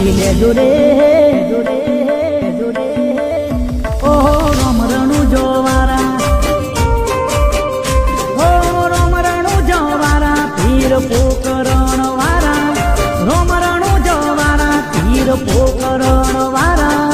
જોઈ લેજો રે ઓહો રમરણું જોવારા હો રમરણું જોવારા પીર પોકરણ વારા રમરણું જોવારા પીર પોકરણ વારા